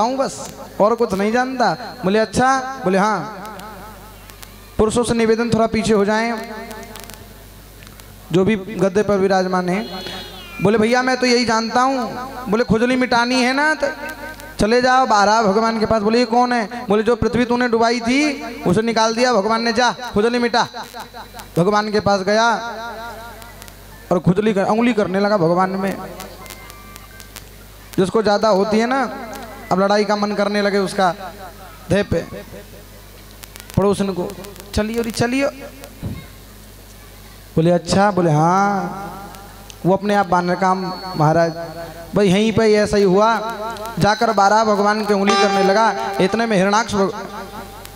जानता हूँ बस, और कुछ नहीं जानता। बोले अच्छा? बोले हाँ। पुरुषों से निवेदन थोड़ा पीछे हो जाएं, जो भी गद्दे पर विराजमान है। बोले भैया मैं तो यही जानता हूँ, बोले खुजली मिटानी है ना तो चले जाओ बारह भगवान के पास। बोले ये कौन है? बोले जो पृथ्वी तूने डुबाई थी उसे निकाल दिया भगवान ने, जा खुजली मिटा। भगवान के पास गया और खुजली उंगली करने लगा भगवान में। जिसको ज्यादा होती है ना, अब लड़ाई का मन करने लगे उसका देह पे, पड़ोसन को चलियो री चलियो। बोले अच्छा? बोले हाँ। वो अपने आप बानर का महाराज भाई यहीं पे ऐसा ही हुआ, जाकर बारह भगवान के उंगली करने लगा। इतने में हिरणाक्ष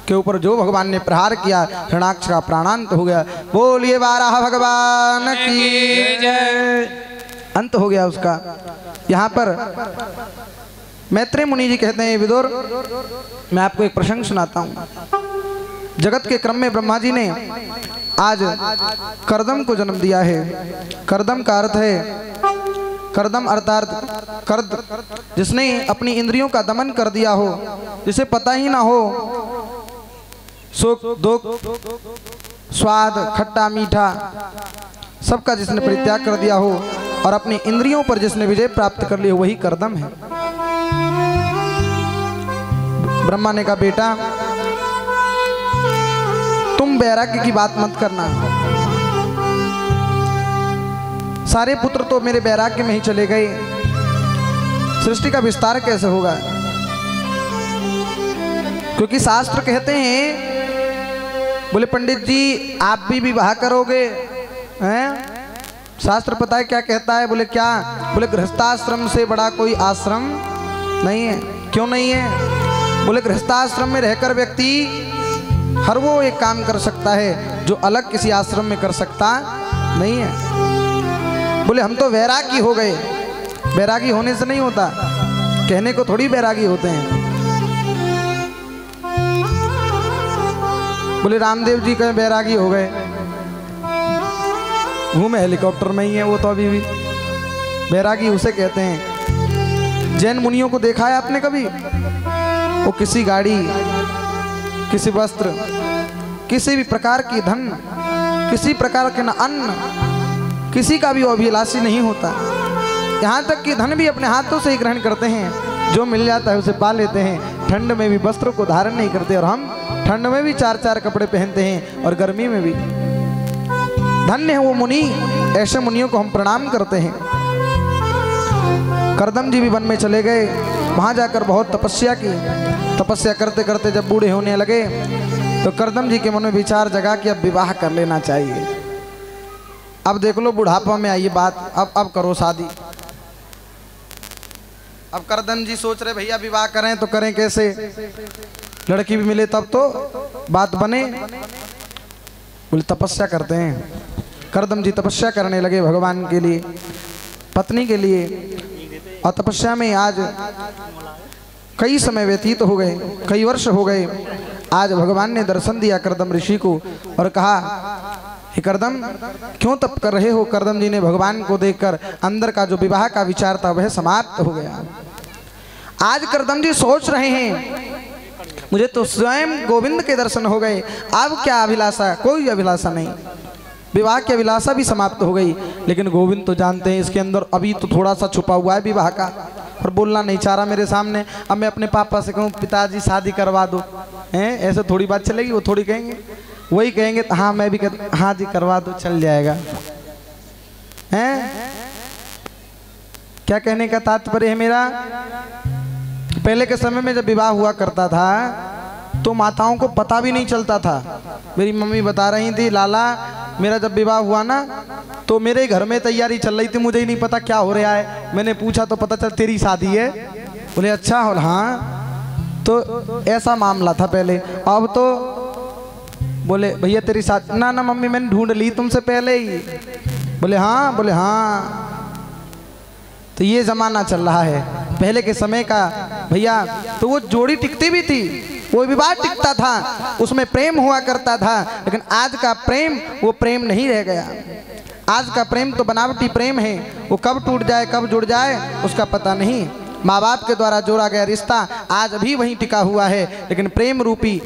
के ऊपर जो भगवान ने प्रहार किया, हिरणाक्ष का प्राणांत हो गया। बोलिए बारह भगवान की जय। अंत हो गया उसका। यहाँ पर मैत्रेय मुनि जी कहते हैं, विदुर मैं आपको एक प्रसंग सुनाता हूँ। जगत के क्रम में ब्रह्मा जी ने आज कर्दम को जन्म दिया है। कर्दम का अर्थ है, कर्दम अर्थात कर्द, जिसने अपनी इंद्रियों का दमन कर दिया हो, जिसे पता ही ना हो सुख दुख स्वाद खट्टा मीठा सबका जिसने परित्याग कर दिया हो और अपनी इंद्रियों पर जिसने विजय प्राप्त कर ली हो, वही कर्दम है। ब्रह्मा ने कहा बेटा तुम वैराग्य की बात मत करना, सारे पुत्र तो मेरे वैराग्य में ही चले गए, सृष्टि का विस्तार कैसे होगा? क्योंकि शास्त्र कहते हैं, बोले पंडित जी आप भी विवाह करोगे हैं? शास्त्र पता है क्या कहता है? बोले क्या? बोले गृहस्थाश्रम से बड़ा कोई आश्रम नहीं है। क्यों नहीं है? बोले गृहस्थाश्रम में रहकर व्यक्ति हर वो एक काम कर सकता है जो अलग किसी आश्रम में कर सकता नहीं है। बोले हम तो वैरागी हो गए। वैरागी होने से नहीं होता, कहने को थोड़ी वैरागी होते हैं। बोले रामदेव जी कहीं वैरागी हो गए, घूमे हेलीकॉप्टर में ही है वो तो अभी भी। वैरागी उसे कहते हैं। जैन मुनियों को देखा है आपने कभी? वो किसी गाड़ी, किसी वस्त्र, किसी भी प्रकार की धन, किसी प्रकार के न अन्न, किसी का भी वो अभिलाषी नहीं होता। यहाँ तक कि धन भी अपने हाथों से ही ग्रहण करते हैं, जो मिल जाता है उसे पा लेते हैं। ठंड में भी वस्त्रों को धारण नहीं करते, और हम ठंड में भी चार चार कपड़े पहनते हैं और गर्मी में भी। धन्य है वो मुनि, ऐसे मुनियों को हम प्रणाम करते हैं। कर्दम जी भी वन में चले गए, वहाँ जाकर बहुत तपस्या की। तपस्या करते करते जब बूढ़े होने लगे तो कर्दम जी के मन में विचार जगा कि अब विवाह कर लेना चाहिए। अब देख लो बुढ़ापा में आई बात, अब करो शादी। अब कर्दम जी सोच रहे भैया विवाह करें तो करें कैसे, लड़की भी मिले तब तो बात बने। बोले तपस्या करते हैं। कर्दम जी तपस्या करने लगे भगवान के लिए, पत्नी के लिए। और तपस्या में आज कई समय व्यतीत हो गए, कई वर्ष हो गए। आज भगवान ने दर्शन दिया कर्दम ऋषि को और कहा हे कर्दम क्यों तप कर रहे हो? कर्दम जी ने भगवान को देखकर अंदर का जो विवाह का विचार था वह समाप्त हो गया। आज कर्दम जी सोच रहे हैं मुझे तो स्वयं गोविंद के दर्शन हो गए, अब क्या अभिलाषा? कोई अभिलाषा नहीं। विवाह की अभिलाषा भी समाप्त हो गई, लेकिन गोविंद तो जानते हैं इसके अंदर अभी तो थोड़ा सा छुपा हुआ है विवाह का, और बोलना नहीं चाह रहा मेरे सामने। अब मैं अपने पापा से कहूँ पिताजी शादी करवा दो, हैं? ऐसे थोड़ी बात चलेगी? वो थोड़ी कहेंगे, वही कहेंगे हाँ मैं भी कहता हाँ जी करवा दो, चल जाएगा। हैं? क्या कहने का तात्पर्य है मेरा? पहले के समय में जब विवाह हुआ करता था तो माताओं को पता भी नहीं चलता था। मेरी मम्मी बता रही थी लाला मेरा जब विवाह हुआ ना तो मेरे घर में तैयारी चल रही थी, मुझे ही नहीं पता क्या हो रहा है। मैंने पूछा तो पता चल तेरी शादी है। बोले अच्छा हो? हाँ। तो ऐसा मामला था पहले। अब तो बोले भैया तेरी शादी ना मम्मी मैंने ढूंढ ली तुमसे पहले ही। बोले हाँ। बोले हाँ। तो ये जमाना चल रहा है पहले के समय का भैया। तो वो जोड़ी टिकती भी थी, वो विवाह टिकता था, उसमें प्रेम हुआ करता था। लेकिन आज का प्रेम वो प्रेम नहीं रह गया। आज का प्रेम तो बनावटी प्रेम है, वो कब टूट जाए कब जुड़ जाए उसका पता नहीं। माँ बाप के द्वारा जोड़ा गया रिश्ता आज भी वहीं टिका हुआ है। लेकिन प्रेम रूपी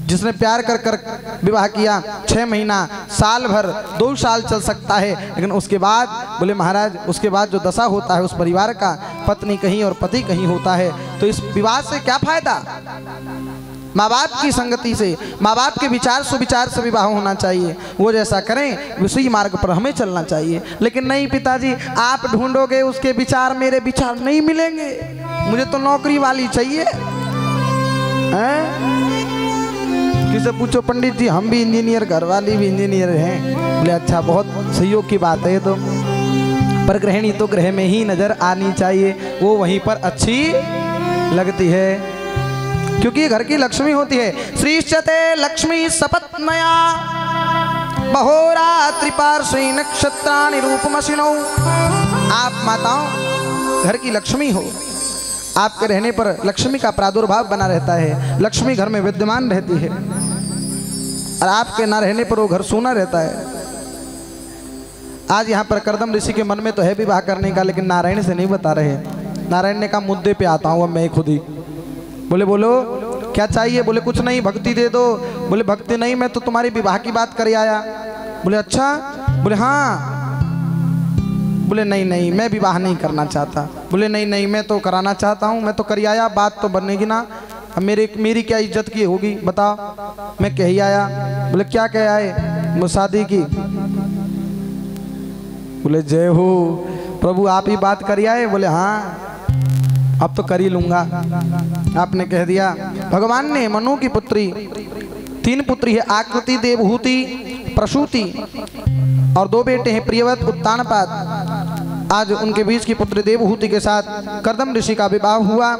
जिसने प्यार कर कर विवाह किया 6 महीना, साल भर, 2 साल चल सकता है, लेकिन उसके बाद बोले महाराज उसके बाद जो दशा होता है उस परिवार का, पत्नी कहीं और पति कहीं होता है। तो इस विवाह से क्या फायदा? माँ बाप की संगति से, माँ बाप के विचार सुविचार से विवाह होना चाहिए। वो जैसा करें उसी मार्ग पर हमें चलना चाहिए। लेकिन नहीं पिताजी, आप ढूंढोगे उसके विचार, मेरे विचार नहीं मिलेंगे, मुझे तो नौकरी वाली चाहिए। किसे पूछो पंडित जी हम भी इंजीनियर, घर वाली भी इंजीनियर हैं। बोले अच्छा, बहुत सहयोग की बात है। तो पर गृहिणी तो गृह में ही नजर आनी चाहिए, वो वहीं पर अच्छी लगती है, क्योंकि घर की लक्ष्मी होती है। श्रीश्चते लक्ष्मी सपत्नया बहोरात्रि पार्श्वे नक्षत्राणि रूपमसिनौ। आप माताओं घर की लक्ष्मी हो, आपके रहने पर लक्ष्मी का प्रादुर्भाव बना रहता है, लक्ष्मी घर में विद्यमान रहती है, और आपके ना रहने पर वो घर सूना रहता है। आज यहाँ पर करदम ऋषि के मन में तो है विवाह करने का, लेकिन नारायण से नहीं बता रहे। नारायण ने कहा मुद्दे पे आता हूँ अब मैं खुद ही। बोले बोलो क्या चाहिए? बोले कुछ नहीं, भक्ति दे दो। बोले भक्ति नहीं, मैं तो तुम्हारी विवाह की बात कर आया। बोले अच्छा? बोले हाँ। बोले नहीं नहीं मैं विवाह नहीं करना चाहता। बोले नहीं नहीं मैं तो कराना चाहता हूँ, मैं तो कर आया, बात तो बनेगी ना। अब मेरी क्या इज्जत की होगी बताओ? मैं कह ही आया। बोले क्या कह आए? मैं शादी की। बोले जय हो प्रभु, आप ही बात कर आए? बोले हाँ अब तो कर ही लूंगा। आपने कह दिया। भगवान ने मनु की पुत्री, 3 पुत्री है, आकृति, देवहूति, प्रसूति, और 2 बेटे हैं, प्रियव्रत, उत्तानपाद। आज उनके बीच की पुत्री देवहूति के साथ करदम ऋषि का विवाह हुआ।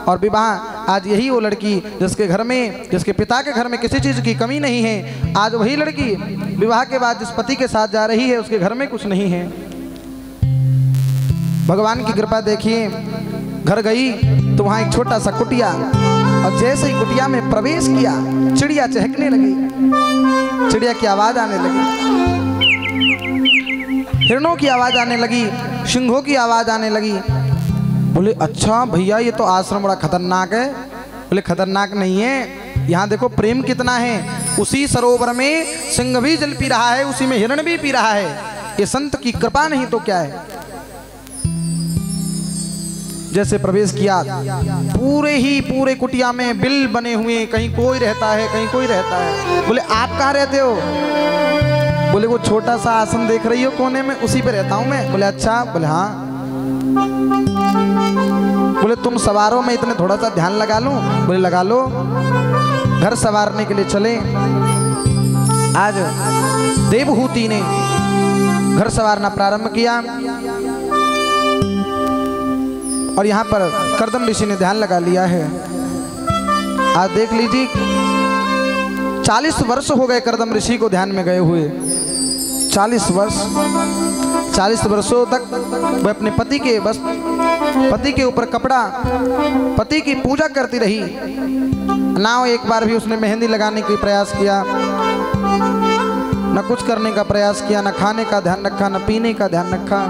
और विवाह आज यही वो लड़की जिसके घर में, जिसके पिता के घर में किसी चीज़ की कमी नहीं है, आज वही लड़की विवाह के बाद जिस पति के साथ जा रही है उसके घर में कुछ नहीं है। भगवान की कृपा देखिए, घर गई तो वहाँ एक छोटा सा कुटिया, और जैसे ही कुटिया में प्रवेश किया चिड़िया चहकने लगी, चिड़िया की आवाज़ आने लगी, हिरणों की आवाज़ आने लगी, सिंहों की आवाज़ आने लगी। बोले अच्छा भैया ये तो आश्रम बड़ा खतरनाक है। बोले खतरनाक नहीं है, यहाँ देखो प्रेम कितना है। उसी सरोवर में सिंह भी जल पी रहा है, उसी में हिरण भी पी रहा है। ये संत की कृपा नहीं तो क्या है। जैसे प्रवेश किया, पूरे कुटिया में बिल बने हुए, कहीं कोई रहता है कहीं कोई रहता है। बोले आप कहाँ रहते हो? बोले वो छोटा सा आसन देख रही हो कोने में, उसी पे रहता हूं मैं। बोले अच्छा? बोले हाँ। बोले तुम सवारों में इतने थोड़ा सा ध्यान लगा लूं? बोले लगा लो। घर सवारने के लिए चले। आज देवहूति ने घर सवारना प्रारंभ किया, और यहाँ पर करदम ऋषि ने ध्यान लगा लिया है। आज देख लीजिए 40 वर्ष हो गए करदम ऋषि को ध्यान में गए हुए। 40 वर्षों तक वह अपने पति के बस पति के ऊपर कपड़ा, पति की पूजा करती रही। ना एक बार भी उसने मेहंदी लगाने का प्रयास किया, न कुछ करने का प्रयास किया, न खाने का ध्यान रखा, न पीने का ध्यान रखा।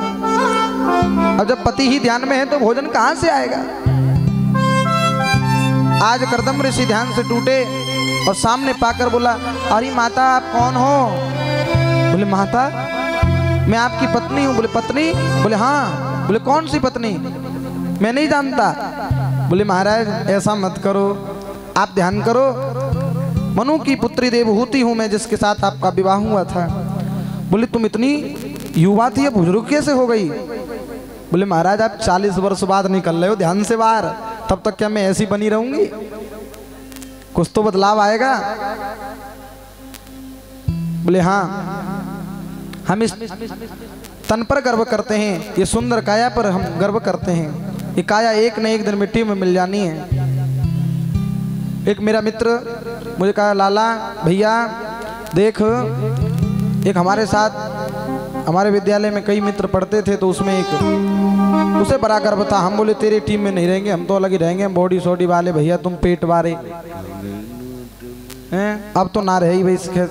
अब जब पति ही ध्यान में है तो भोजन कहाँ से आएगा? आज करदम ऋषि ध्यान से टूटे और सामने पाकर बोला, अरे माता आप कौन हो? बोले माता मैं आपकी पत्नी हूँ। बोले पत्नी? बोले हाँ। बोले कौन सी पत्नी? मैं नहीं जानता। बोले महाराज ऐसा मत करो, आप ध्यान करो, मनु की पुत्री देवहूति हूँ मैं, जिसके साथ आपका विवाह हुआ था। बोले तुम इतनी युवा थी, बुजुर्ग कैसे हो गई? बोले महाराज आप 40 वर्ष बाद निकल रहे हो ध्यान से बाहर, तब तक क्या मैं ऐसी बनी रहूंगी? कुछ तो बदलाव आएगा। बोले हाँ, हम इस तन पर गर्व करते हैं, ये सुंदर काया पर हम गर्व करते हैं। ये काया एक न एक दिन मिट्टी में मिल जानी है। एक मेरा मित्र मुझे कहा, लाला भैया देख, एक हमारे साथ हमारे विद्यालय में कई मित्र पढ़ते थे, तो उसमें एक उसे बड़ा गर्व था। हम बोले तेरी टीम में नहीं रहेंगे, हम तो अलग ही रहेंगे, हम बॉडी सोडी वाले, भैया तुम पेट वाले हैं। अब तो ना रहे भाई,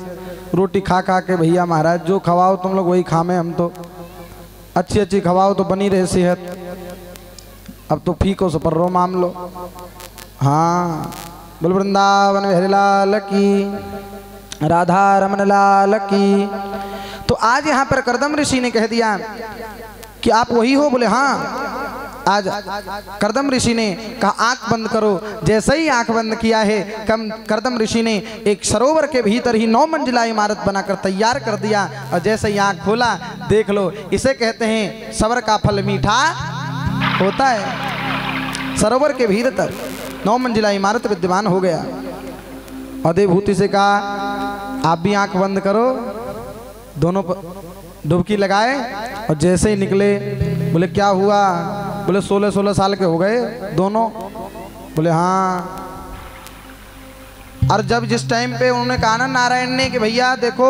रोटी खा खा के भैया महाराज जो खवाओ तुम लोग वही खामे, हम तो अच्छी अच्छी खवाओ तो बनी रहे सेहत। अब तो फीको से पर रो माम लो। हाँ बोल वृंदावन बिहारी लाल की, राधा रमन लाल की। तो आज यहाँ पर कर्दम ऋषि ने कह दिया कि आप वही हो? बोले हाँ। आज कर्दम ऋषि ने कहा आंख बंद करो। जैसे ही आंख बंद किया है कर्दम ऋषि ने एक सरोवर के भीतर ही 9 मंजिला इमारत बनाकर तैयार कर दिया। और जैसे ही आंख खोला, देख लो, इसे कहते हैं सबर का फल मीठा होता है। सरोवर के भीतर 9 मंजिला इमारत विद्यमान हो गया। और देवभूति से कहा आप भी आंख बंद करो। दोनों डुबकी लगाए और जैसे ही निकले, बोले क्या हुआ? बोले 16-16 साल के हो गए दोनों। बोले हाँ। और जब जिस टाइम पे उन्होंने कहा ना नारायण ने कि भैया देखो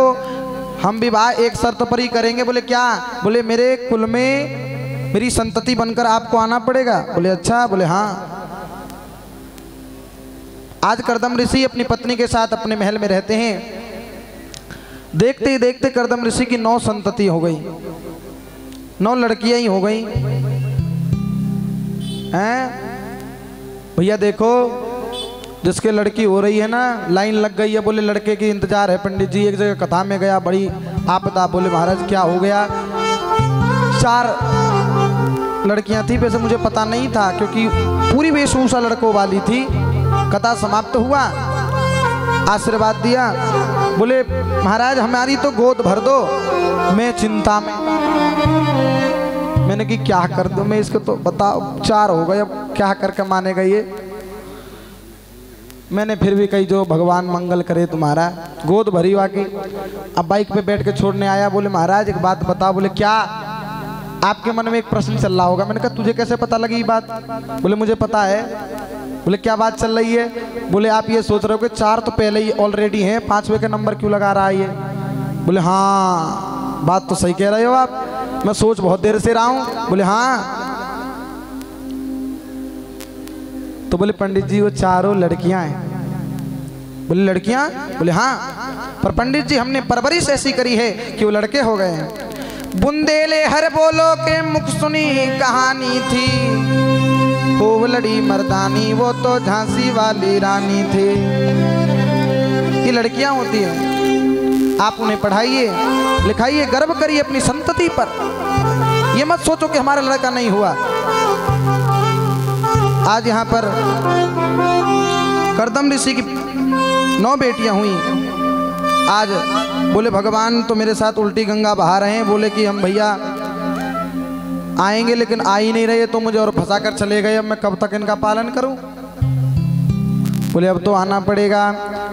हम विवाह एक शर्त पर ही करेंगे। बोले क्या? बोले मेरे कुल में मेरी संतति बनकर आपको आना पड़ेगा। बोले अच्छा। बोले हाँ। आज कर्दम ऋषि अपनी पत्नी के साथ अपने महल में रहते हैं। देखते ही देखते कर्दम ऋषि की 9 संतति हो गई, 9 लड़कियां ही हो गई हैं। भैया देखो जिसके लड़की हो रही है ना, लाइन लग गई है। बोले लड़के की इंतजार है पंडित जी। एक जगह कथा में गया, बड़ी आपदा। बोले महाराज क्या हो गया? 4 लड़कियां थी। वैसे मुझे पता नहीं था क्योंकि पूरी वेशभूषा लड़कों वाली थी। कथा समाप्त हुआ, आशीर्वाद दिया। बोले महाराज हमारी तो गोद भर दो। मैं चिंता में, मैंने कि क्या कर दूं मैं इसको? तो बताओ 4 हो गए, अब क्या करके मानेगा ये? मैंने फिर भी कही जो भगवान मंगल करे तुम्हारा। गोद भरी वाकई। अब बाइक पे बैठ के छोड़ने आया। बोले महाराज एक बात बताओ। बोले क्या? आपके मन में एक प्रश्न चल रहा होगा। मैंने कहा तुझे कैसे पता लगी ये बात? बोले मुझे पता है। बोले क्या बात चल रही है? बोले आप ये सोच रहे हो कि 4 तो पहले ही ऑलरेडी हैं, 5वें का नंबर क्यों लगा रहा है ये? बोले हाँ बात तो सही कह रहे हो आप, मैं सोच बहुत देर से रहा हूँ। बोले हाँ। तो बोले पंडित जी वो 4 लड़कियां हैं। बोले लड़कियां? बोले हाँ। पर पंडित जी हमने परवरिश ऐसी करी है कि वो लड़के हो गए हैं। बुंदेले हर बोलो के मुख सुनी कहानी थी, खूब लड़ी मर्दानी वो तो झांसी वाली रानी थी। ये लड़कियां होती हैं। आप उन्हें पढ़ाइए, लिखाइए, गर्व करिए अपनी संतति पर। ये मत सोचो कि हमारा लड़का नहीं हुआ। आज यहाँ पर कर्दम ऋषि की 9 बेटियां हुई। आज बोले भगवान तो मेरे साथ उल्टी गंगा बहा रहे हैं। बोले कि हम भैया आएंगे लेकिन आ ही नहीं रहे, तो मुझे और फंसा कर चले गए। अब मैं कब तक इनका पालन करूं? बोले अब तो आना पड़ेगा।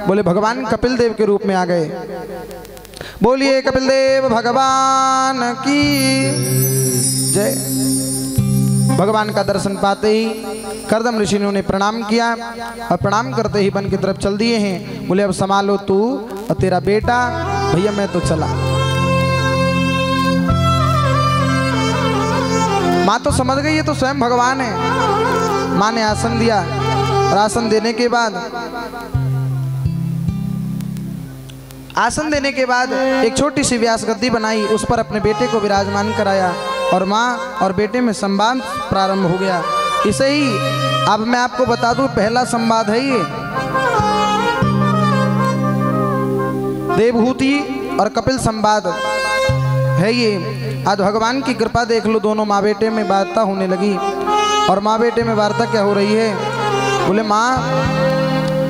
बोले भगवान कपिल देव के रूप में आ गए। बोलिए कपिल देव भगवान की जय। भगवान का दर्शन पाते ही कर्दम ऋषि ने उन्हें प्रणाम किया और प्रणाम करते ही वन की तरफ चल दिए हैं। बोले अब संभालो तू और तेरा बेटा। भैया मैं तो चला। माँ तो समझ गई ये तो स्वयं भगवान है। माँ ने आसन दिया और आसन देने के बाद एक छोटी सी व्यास गद्दी बनाई, उस पर अपने बेटे को विराजमान कराया और माँ और बेटे में संवाद प्रारंभ हो गया। इसे ही अब मैं आपको बता दूं पहला संवाद है ये। देवहूति और कपिल संवाद है ये। आज भगवान की कृपा देख लो, दोनों माँ बेटे में वार्ता होने लगी। और माँ बेटे में वार्ता क्या हो रही है? बोले माँ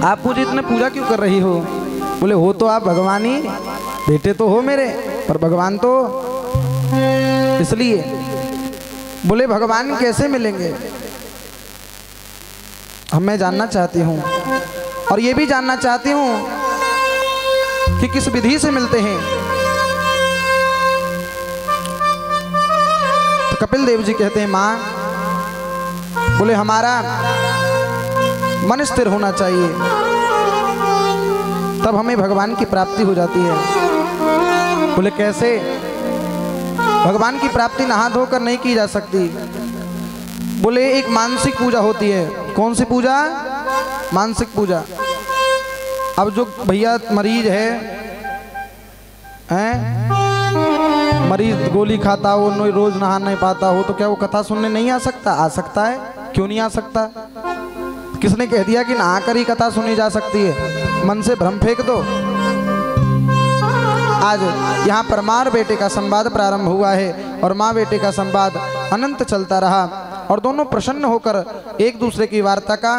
आप मुझे इतना पूजा क्यों कर रही हो? बोले हो तो आप भगवान ही, बेटे तो हो मेरे पर भगवान तो इसलिए। बोले भगवान कैसे मिलेंगे? मैं जानना चाहती हूँ और ये भी जानना चाहती हूँ कि किस विधि से मिलते हैं। तो कपिल देव जी कहते हैं माँ, बोले हमारा मन स्थिर होना चाहिए, तब हमें भगवान की प्राप्ति हो जाती है। बोले कैसे? भगवान की प्राप्ति नहा धोकर नहीं की जा सकती। बोले एक मानसिक पूजा होती है। कौन सी पूजा? मानसिक पूजा। अब जो भैया मरीज हैं मरीज गोली खाता हो, रोज नहा नहीं पाता हो, तो क्या वो कथा सुनने नहीं आ सकता? आ सकता है। क्यों नहीं आ सकता? किसने कह दिया कि नहा कर ही कथा सुनी जा सकती है? मन से भ्रम फेंक दो। आज यहाँ पर माँ बेटे का संवाद प्रारंभ हुआ है और माँ बेटे का संवाद अनंत चलता रहा और दोनों प्रसन्न होकर एक दूसरे की वार्ता का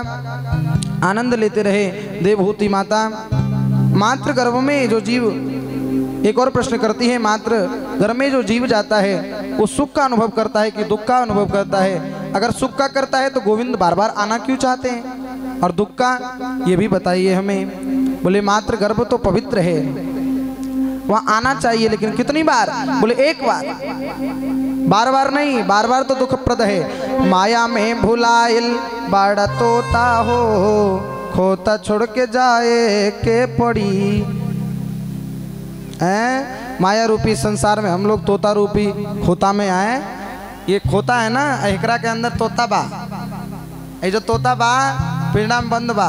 आनंद लेते रहे। देवहूति माता मातृ गर्भ में जो जीव, एक और प्रश्न करती है, मातृ गर्भ में जो जीव जाता है वो सुख का अनुभव करता है कि दुख का अनुभव करता है? अगर सुख का करता है तो गोविंद बार बार आना क्यों चाहते हैं, और दुख का ये भी बताइए हमें। बोले मातृ गर्भ तो पवित्र है, वहाँ आना चाहिए, लेकिन कितनी बार? बोले एक बार, बार बार नहीं, बार बार तो दुखप्रद है। माया में भुलाइल बाड़ा तोता हो, खोता छोड़ के जाए के पड़ी। माया रूपी संसार में हम लोग तोता रूपी खोता में आए। ये खोता है ना, एकरा के अंदर तोता बा, ये जो तोता बा पिंडा में बंद बा,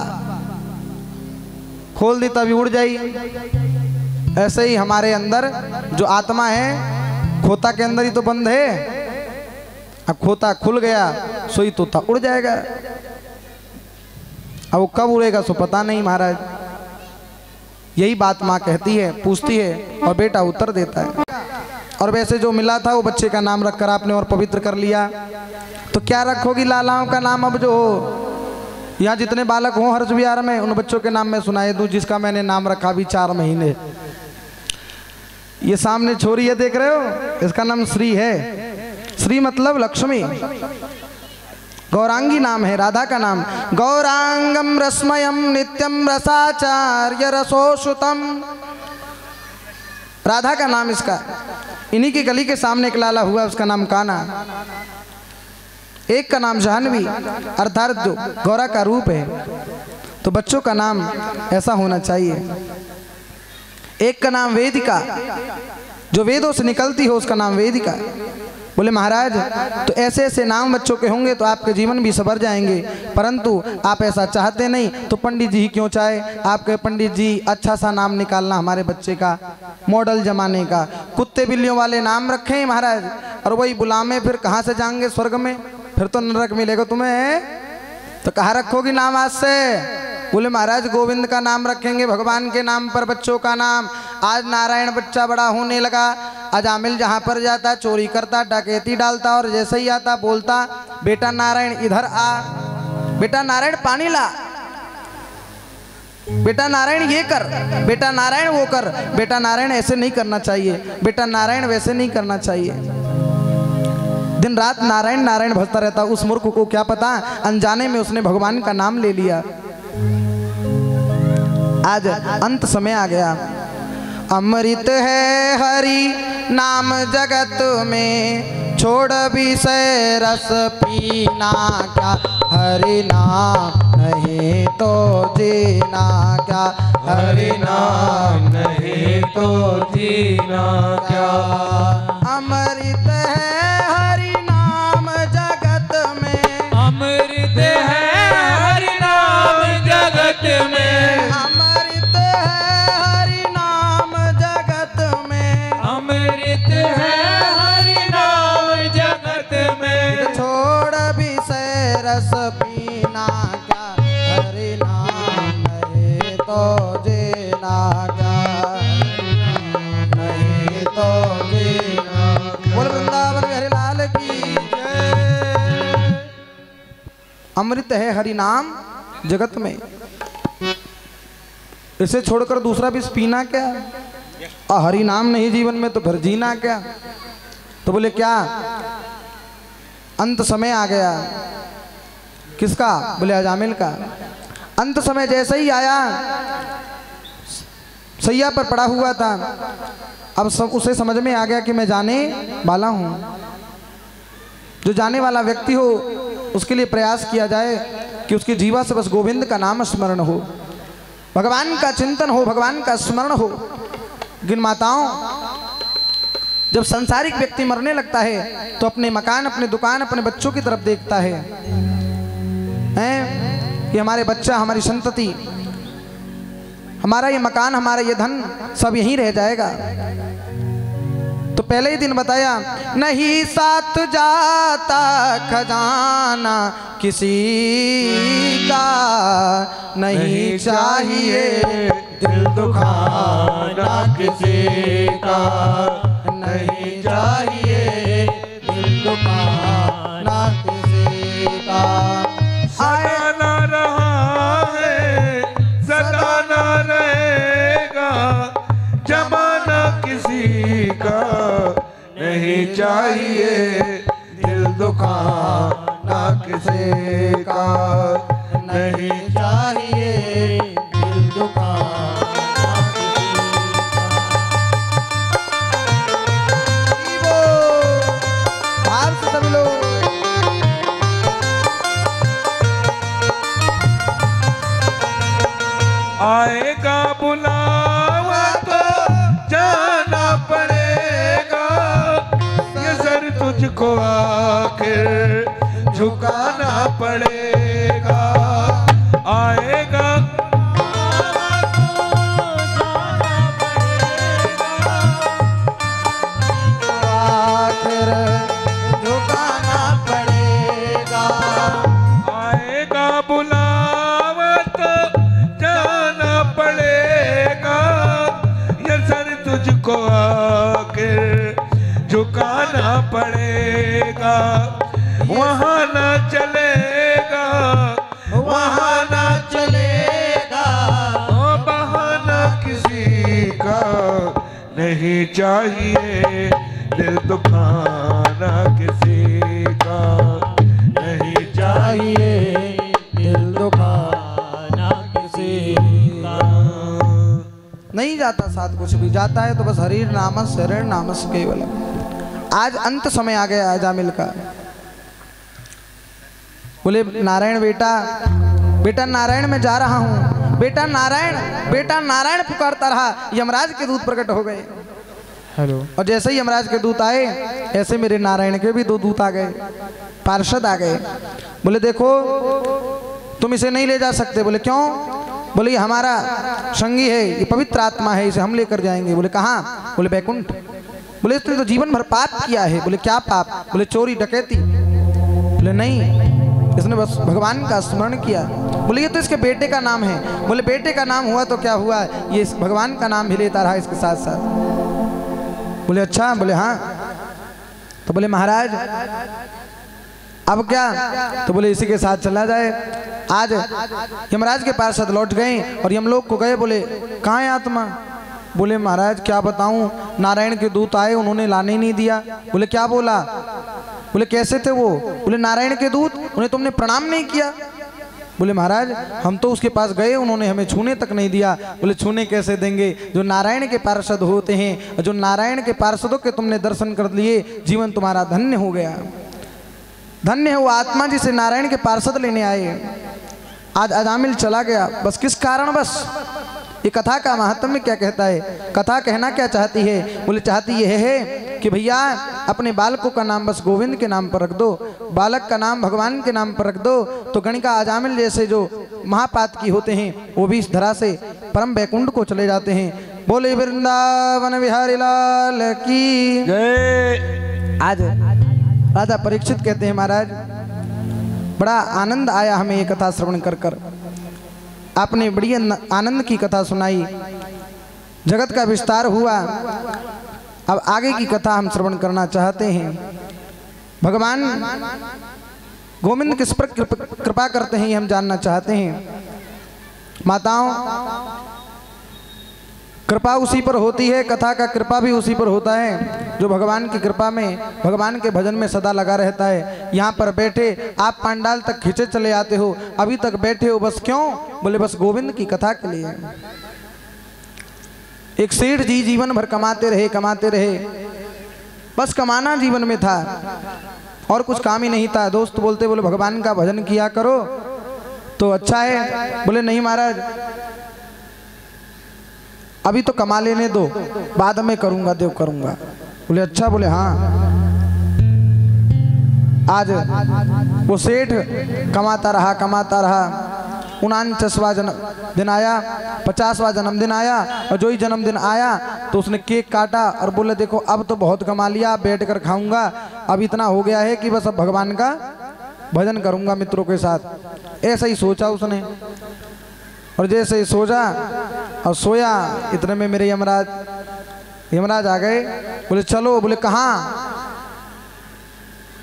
खोल दी तभी उड़ जाई। ऐसे ही हमारे अंदर जो आत्मा है खोता के अंदर ही तो बंद है। अब खोता खुल गया सोई तोता उड़ जाएगा। अब वो कब उड़ेगा सो पता नहीं महाराज। यही बात माँ कहती है, पूछती है और बेटा उत्तर देता है। और वैसे जो मिला था वो बच्चे का नाम रखकर आपने और पवित्र कर लिया, तो क्या रखोगी लालाओं का नाम? अब जो हो यहाँ जितने बालक हों हर्ष विहार में, उन बच्चों के नाम मैं सुनाए दूं जिसका मैंने नाम रखा अभी 4 महीने। ये सामने छोरी है, देख रहे हो, इसका नाम श्री है। श्री मतलब लक्ष्मी, गौरांगी नाम है, राधा का नाम। गौरांगम रसमयम नित्यम रसाचार्य रसोश्रुतम, राधा का नाम इसका। इन्हीं की गली के सामने एक लाला हुआ, उसका नाम कान्हा। एक का नाम जाह्नवी, अर्थात जो गौरा का रूप है। तो बच्चों का नाम ऐसा होना चाहिए। एक का नाम वेदिका, जो वेदों से निकलती हो उसका नाम वेदिका। बोले महाराज तो ऐसे ऐसे नाम बच्चों के होंगे तो आपके जीवन भी सवर जाएंगे, परंतु आप ऐसा चाहते नहीं तो पंडित जी ही क्यों चाहे। आपके पंडित जी अच्छा सा नाम निकालना हमारे बच्चे का, मॉडल जमाने का। कुत्ते बिल्लियों वाले नाम रखे हैं महाराज, और वही बुलामे फिर कहाँ से जाएंगे स्वर्ग में? फिर तो नरक मिलेगा तुम्हें। तो कहाँ रखोगी नाम आज से? बोले महाराज गोविंद का नाम रखेंगे, भगवान के नाम पर बच्चों का नाम। आज नारायण बच्चा बड़ा होने लगा, अजामिल जहाँ पर जाता चोरी करता, डकैती डालता, और जैसे ही आता बोलता बेटा नारायण इधर आ, बेटा नारायण पानी ला, बेटा नारायण ये कर, बेटा नारायण वो कर। बेटा नारायण ऐसे नहीं करना चाहिए, बेटा नारायण वैसे नहीं करना चाहिए। दिन रात नारायण नारायण भजता रहता। उस मूर्ख को क्या पता, अनजाने में उसने भगवान का नाम ले लिया। आज अंत समय आ गया। अमृत है हरि नाम जगत में, छोड़ विषय रस पीना क्या। हरि नाम नहीं तो जीना क्या, हरि नाम नहीं तो जीना क्या। अमृत है हरि नाम जगत में, अमृत है हरि नाम जगत में, अमृत है हरि नाम जगत में, अमृत है हरि नाम जगत में। छोड़ विषय रस पीना क्या, हरि नाम नहीं तो जीना क्या, नहीं तो जीना। बोल वृंदावन हरि लाल की जय। अमृत है हरि नाम जगत में, इसे छोड़कर दूसरा भी पीना क्या, और हरि नाम नहीं जीवन में तो फिर जीना क्या। तो बोले क्या, अंत समय आ गया। किसका? बोले अजामिल का। अंत समय जैसे ही आया, सैया पर पड़ा हुआ था, अब सब उसे समझ में आ गया कि मैं जाने वाला हूँ। जो जाने वाला व्यक्ति हो उसके लिए प्रयास किया जाए कि उसकी जीवा से बस गोविंद का नाम स्मरण हो, भगवान का चिंतन हो, भगवान का स्मरण हो। लेकिन माताओं, जब सांसारिक व्यक्ति मरने लगता है तो अपने मकान, अपने दुकान, अपने बच्चों की तरफ देखता है कि हमारे बच्चा, हमारी संतति, हमारा ये मकान, हमारा ये धन सब यहीं रह जाएगा। तो तो पहले ही दिन बताया, नहीं साथ जाता खजाना किसी का, नहीं चाहिए दिल दुखाना किसी का, नहीं चाहिए दिल दुखाना किसी का। सताना रहा है सताना रहेगा, जमाना किसी का, नहीं चाहिए दिल दुखाना किसी का, नहीं चाहिए दिल दुखाना किसी का। बाहर से सभी लोग आएगा बुलावा तो जाना पड़ेगा, ये सर तुझको आखिर झुकाना पड़ेगा। आएगा आखिर झुकाना पड़ेगा, आएगा बुलावा तो जाना पड़ेगा, ये सर तुझको आखिर झुकाना पड़ेगा। वहाँ ना चलेगा, वहाँ ना चलेगा, ओ बहाना किसी का, नहीं चाहिए दिल दुखाना किसी का, नहीं चाहिए दिल दुखाना किसी का। नहीं जाता साथ कुछ भी, जाता है तो बस हरि नाम शरण नाम केवल। आज अंत समय आ गया अजामिल का। बोले नारायण बेटा, बेटा नारायण मैं जा रहा हूँ, बेटा नारायण पुकारता रहा। यमराज के दूत प्रकट हो गए। हेलो। और जैसे ही यमराज के दूत आए, ऐसे मेरे नारायण के भी दो दूत आ गए, पार्षद आ गए। बोले देखो तुम इसे नहीं ले जा सकते। बोले क्यों? बोले ये हमारा संगी है, ये पवित्र आत्मा है, इसे हम लेकर जाएंगे। बोले कहाँ? बोले बैकुंठ। बोले इसने तो जीवन भर पाप किया है। बोले क्या पाप? बोले चोरी डकैती। बोले नहीं, इसने बस भगवान का स्मरण किया। बोले ये तो इसके बेटे का नाम है। बोले बेटे का नाम हुआ तो क्या हुआ, ये भगवान का नाम भी लेता रहा इसके साथ साथ। बोले अच्छा। बोले हाँ। तो बोले महाराज अब क्या? तो बोले इसी के साथ चला जाए। आज यमराज के पार्षद लौट गए और यमलोक को गए। बोले कहाँ है आत्मा? बोले महाराज क्या बताऊं, नारायण के दूत आए, उन्होंने लाने ही नहीं दिया। बोले क्या बोला? बोले कैसे थे वो? बोले नारायण के दूत, उन्हें तुमने प्रणाम नहीं किया। बोले महाराज हम तो उसके पास गए, उन्होंने हमें छूने तक नहीं दिया। बोले छूने कैसे देंगे, जो नारायण के पार्षद होते हैं, जो नारायण के पार्षदों के तुमने दर्शन कर लिए, जीवन तुम्हारा धन्य हो गया। धन्य है वो आत्मा जिसे नारायण के पार्षद लेने आए। आज अजामिल चला गया, बस किस कारण? बस ये कथा का महात्म्य क्या कहता है? कथा कहना क्या चाहती है? बोले चाहती यह है कि भैया अपने बालकों का नाम बस गोविंद के नाम पर रख दो, बालक का नाम भगवान के नाम पर रख दो, तो गणिका अजामिल जैसे जो महापात की होते हैं वो भी इस धरा से परम बैकुंठ को चले जाते हैं। बोले वृंदावन बिहारी लाल की जय। आज राजा परीक्षित कहते हैं महाराज बड़ा आनंद आया हमें ये कथा श्रवण कर कर। आपने बड़ी आनंद की कथा सुनाई, जगत का विस्तार हुआ। अब आगे की कथा हम श्रवण करना चाहते हैं। भगवान गोविंद किस पर कृपा करते हैं ये हम जानना चाहते हैं। माताओं कृपा उसी पर होती है, कथा का कृपा भी उसी पर होता है जो भगवान की कृपा में, भगवान के भजन में सदा लगा रहता है। यहाँ पर बैठे आप पांडाल तक खींचे चले आते हो, अभी तक बैठे हो, बस क्यों? बोले बस गोविंद की कथा के लिए। एक सेठ जी जीवन भर कमाते रहे, बस कमाना जीवन में था और कुछ काम ही नहीं था। दोस्त बोलते बोले भगवान का भजन किया करो तो अच्छा है। बोले नहीं महाराज अभी तो कमा लेने दो, बाद में करूंगा, देव करूंगा। बोले अच्छा। बोले हाँ। आज वो सेठ कमाता रहा, 49वां जन्मदिन आया, 50वां जन्मदिन आया, और जो ही जन्मदिन आया तो उसने केक काटा और बोले देखो अब तो बहुत कमा लिया, बैठ कर खाऊंगा, अब इतना हो गया है कि बस अब भगवान का भजन करूंगा मित्रों के साथ। ऐसा ही सोचा उसने, और जैसे ही सोचा और सोया इतने में मेरे यमराज आ गए। बोले चलो, बोले कहाँ?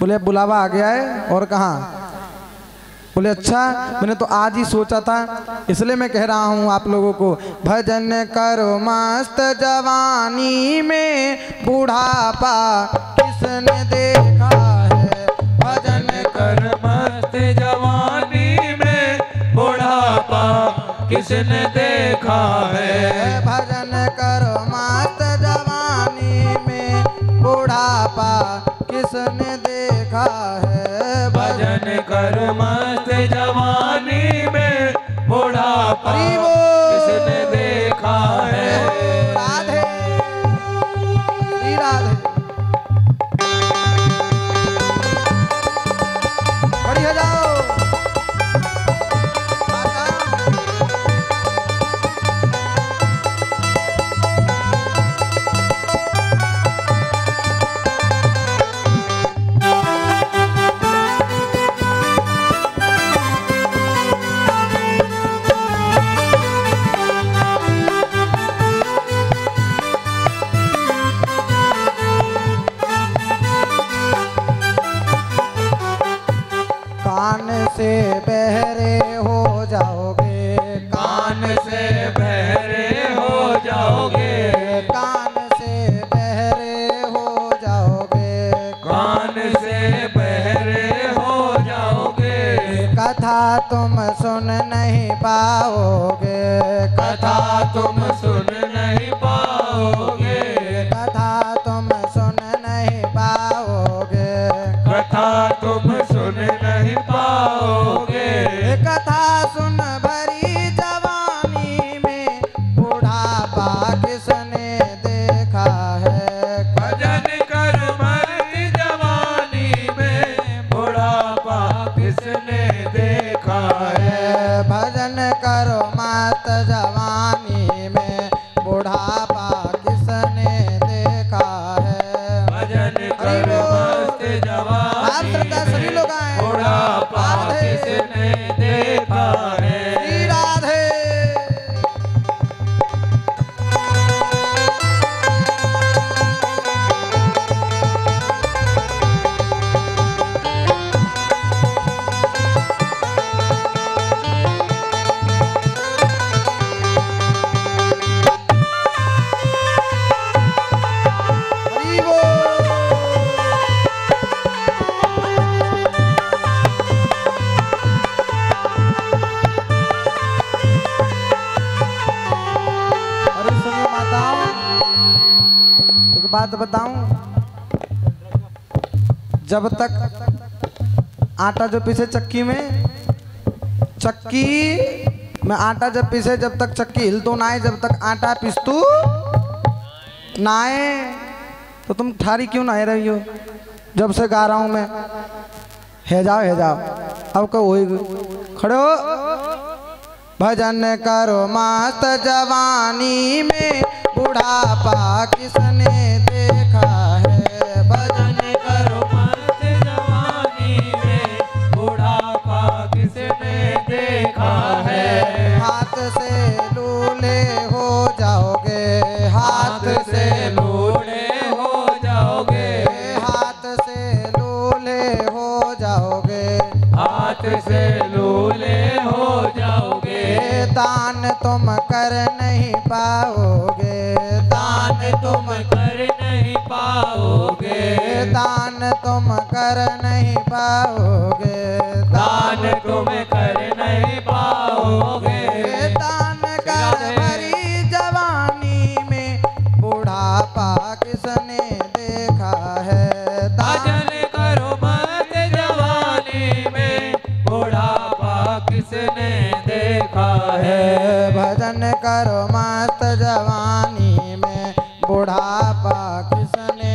बोले बुलावा आ गया है। और कहाँ? बोले अच्छा, मैंने तो आज ही सोचा था, इसलिए मैं कह रहा हूँ आप लोगों को, भजन करो मस्त जवानी में, बुढ़ापा किसने देखा है। भजन कर मस्त जवानी में, बुढ़ापा किसने देखा है। भजन करो मस्त जवानी में, बुढ़ापा किसने देखा है। भजन कर मस्त जवानी में, बुढ़ापा किसने देखा है। राधे श्री राधे। खड़ी हो जाओ। कान से बहरे हो जाओगे, कान से बहरे हो जाओगे, कान से बहरे हो जाओगे, कान से बहरे हो जाओगे। कथा तुम सुन नहीं पाओगे, कथा तुम सुन नहीं पाओगे, कथा तुम सुन नहीं पाओगे, कथा तुम सुन नहीं पाओगे। कथा सुन भरी जवानी में, बुढ़ापा किसने देखा है। भजन कर मरी जवानी में, बुढ़ापा किसने देखा है। भजन करो मस्त जवानी में, बुढ़ापा किसने देखा है। भजन कर मस्त आप श्रद्धा सभी जवानी लोग में, आए। बुढ़ापा किसने देखा है। श्री राधे। हरि बोल। अरे सुनिए माताओं, एक बात बताऊं, जब तक आटा जो पीसे चक्की में आटा जब पीसे, जब तक चक्की हिलतो ना आए, जब तक आटा पीसतू ना आए, तो तुम ठारी क्यों ना रही हो। जब से गा रहा हूं मैं, है जाओ अब कहो खड़े हो। भजन करो मस्त जवानी में, बुढ़ापा किसने देखा है। भजन करो मस्त जवानी में, बुढ़ापा किसने देखा है। हाथ से लूले हो जाओगे, हाथ से लूले हो जाओगे, हाथ से लूले हो जाओगे, हाथ से लूले हो जाओगे। दान तुम कर नहीं पाओगे, दान तुम कर नहीं पाओगे, दान तुम कर नहीं पाओगे, दान तुम कर नहीं पाओगे। दान कर भरी जवानी में, बुढ़ापा किसने देखा है। भजन करो मस्त जवानी में, बुढ़ापा किसने देखा है। भजन करो मस्त जवानी में, बुढ़ापा किसने